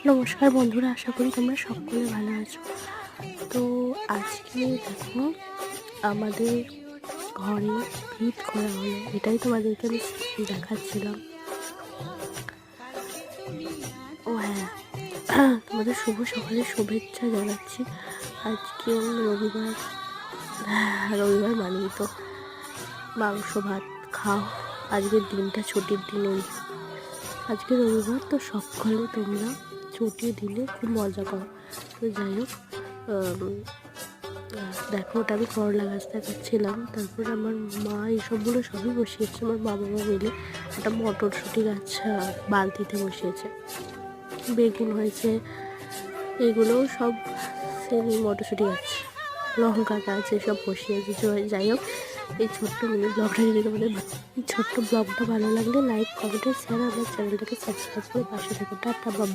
নমস্কার বন্ধুরা, আশা করি তোমরা সকলে ভালো আছো। তো আজকে দেখো আমাদের ঘরে ভিট করা হলো, এটাই তোমাদেরকে আমি দেখাচ্ছিলাম। ও হ্যাঁ, তোমাদের শুভ সকালে শুভেচ্ছা জানাচ্ছি। আজকে রবিবার, রবিবার মানেই তো মাংস ভাত খাও, আজকের দিনটা ছুটির দিন। আজকে রবিবার তো সকলে তোমরা ছুটির দিনে খুব মজা করো। তো যাই হোক, দেখো ওটা আমি করলা গাছ দেখাচ্ছিলাম। তারপর আমার মা এইসবগুলো সবই বসিয়েছে, আমার বাবা মা মিলে একটা মটরশুঁটি গাছ বালতিতে বসিয়েছে, বেগুন হয়েছে, এগুলোও সব সেই মটরশুঁটি গাছ, লঙ্কা গাছ এসব বসিয়েছে। যাই হোক, এই ছোট্ট মিনি ব্লগটা যদি তোমাদের এই ছোট্ট ব্লগটা ভালো লাগলে লাইক, কমেন্ট, শেয়ার, আমার চ্যানেলটাকে সাবস্ক্রাইব করে পাশে থাকো। Tata, by.